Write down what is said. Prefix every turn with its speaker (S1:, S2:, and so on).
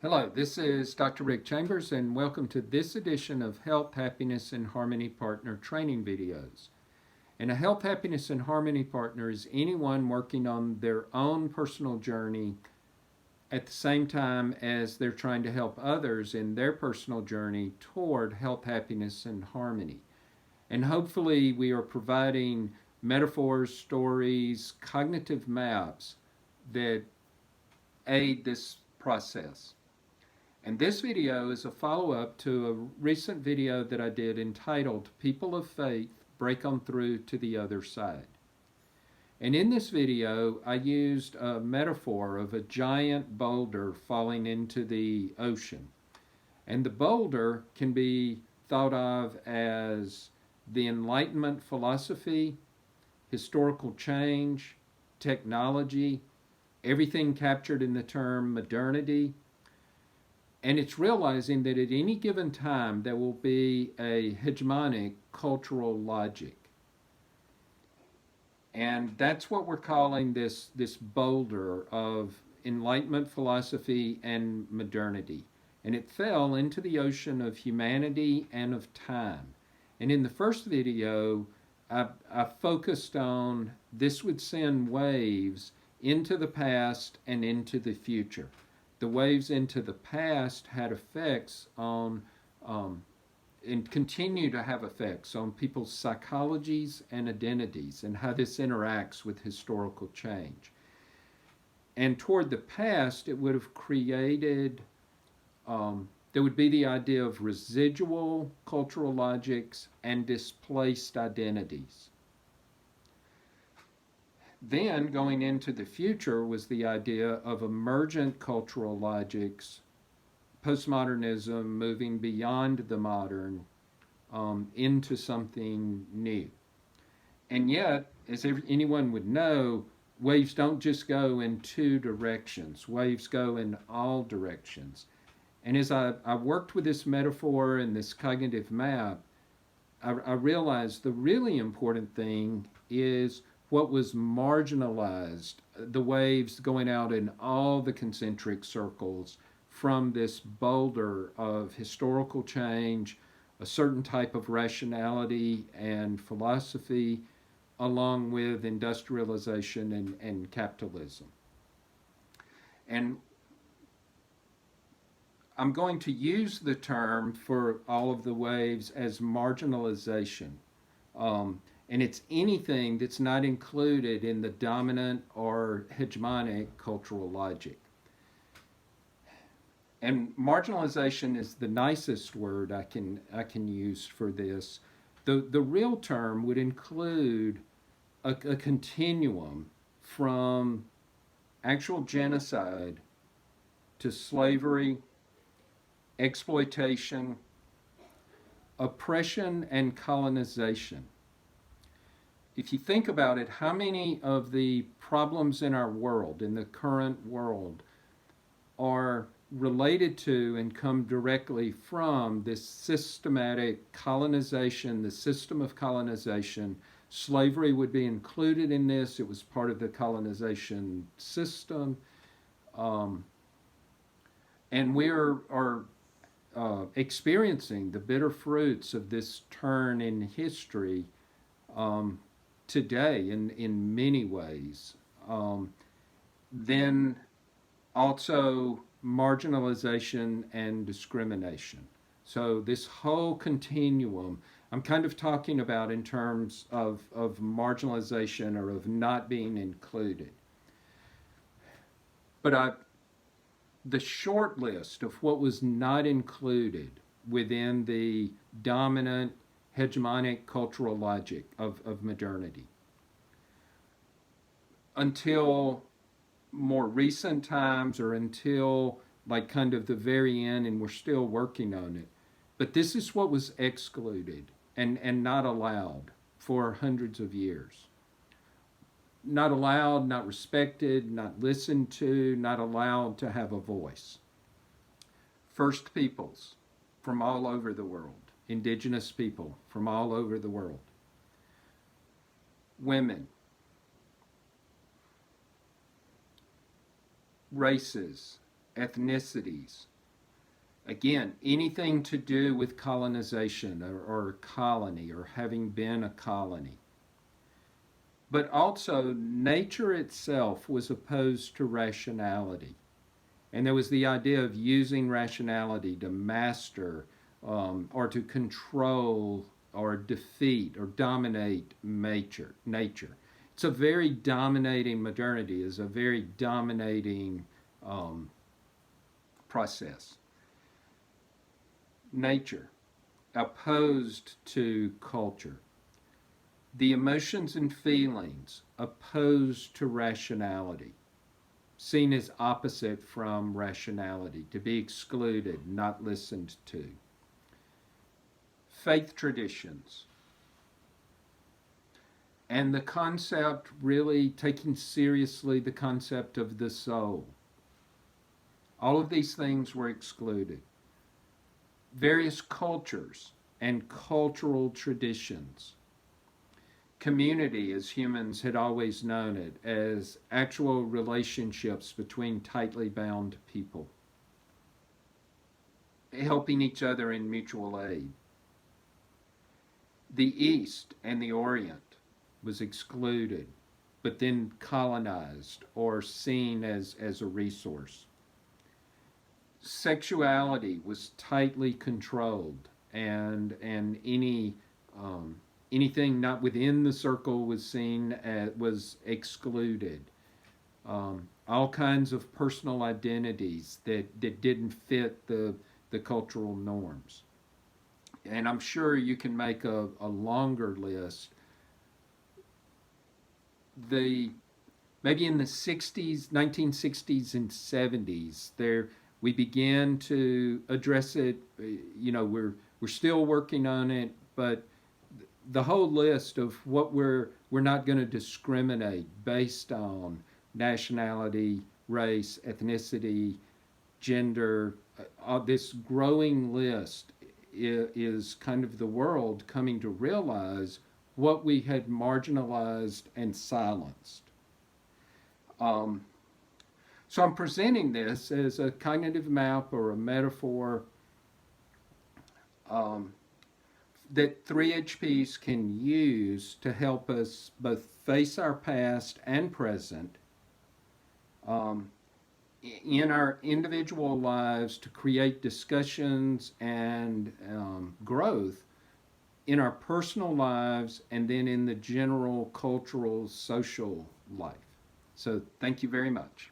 S1: Hello, this is Dr. Rick Chambers, and welcome to this edition of Health, Happiness, and Harmony Partner training videos. And a Health, Happiness, and Harmony Partner is anyone working on their own personal journey at the same time as they're trying to help others in their personal journey toward health, happiness, and harmony. And hopefully, we are providing metaphors, stories, cognitive maps that aid this process. And this video is a follow-up to a recent video that I did entitled People of Faith Break On Through to the Other Side. And in this video, I used a metaphor of a giant boulder falling into the ocean. And the boulder can be thought of as the Enlightenment philosophy, historical change, technology, everything captured in the term modernity. And it's realizing that at any given time there will be a hegemonic cultural logic. And that's what we're calling this boulder of Enlightenment philosophy and modernity. And it fell into the ocean of humanity and of time. And in the first video, I focused on this would send waves into the past and into the future. The waves into the past had effects on, and continue to have effects on people's psychologies and identities and how this interacts with historical change. And toward the past, it would have created, there would be the idea of residual cultural logics and displaced identities. Then, going into the future, was the idea of emergent cultural logics, postmodernism moving beyond the modern into something new. And yet, as anyone would know, waves don't just go in two directions. Waves go in all directions. And as I worked with this metaphor and this cognitive map, I realized the really important thing is what was marginalized, the waves going out in all the concentric circles from this boulder of historical change, a certain type of rationality and philosophy, along with industrialization and capitalism. And I'm going to use the term for all of the waves as marginalization. And it's anything that's not included in the dominant or hegemonic cultural logic. And marginalization is the nicest word I can use for this. The real term would include a continuum from actual genocide to slavery, exploitation, oppression, and colonization. If you think about it, how many of the problems in our world, in the current world, are related to and come directly from this systematic colonization, the system of colonization? Slavery would be included in this. It was part of the colonization system. And we are experiencing the bitter fruits of this turn in history today in many ways. Then also marginalization and discrimination. So this whole continuum, I'm kind of talking about in terms of marginalization or of not being included. But the short list of what was not included within the dominant hegemonic cultural logic of modernity. Until more recent times, or until like kind of the very end, and we're still working on it. But this is what was excluded and not allowed for hundreds of years. Not allowed, not respected, not listened to, not allowed to have a voice. First peoples from all over the world. Indigenous people from all over the world. Women, races, ethnicities, Again, anything to do with colonization or a colony or having been a colony. But also, nature itself was opposed to rationality. And there was the idea of using rationality to master or to control or defeat or dominate nature. It's a very dominating, modernity is a very dominating um, process. Nature, opposed to culture. The emotions and feelings, opposed to rationality, seen as opposite from rationality, to be excluded, not listened to. Faith traditions, and the concept, really taking seriously the concept of the soul. All of these things were excluded. Various cultures and cultural traditions. Community, as humans had always known it, as actual relationships between tightly bound people, helping each other in mutual aid. The East and the Orient was excluded, but then colonized or seen as a resource. Sexuality was tightly controlled, and anything not within the circle was seen as was excluded. All kinds of personal identities that didn't fit the cultural norms. And I'm sure you can make a longer list. The maybe in the 60s, 1960s and 70s, there we began to address it. We're still working on it, but the whole list of what we're not going to discriminate based on nationality, race, ethnicity, gender. This growing list is kind of the world coming to realize what we had marginalized and silenced. Um, so I'm presenting this as a cognitive map or a metaphor um, that 3HPs can use to help us both face our past and present um, in our individual lives, to create discussions and growth in our personal lives, and then in the general cultural social life. So thank you very much.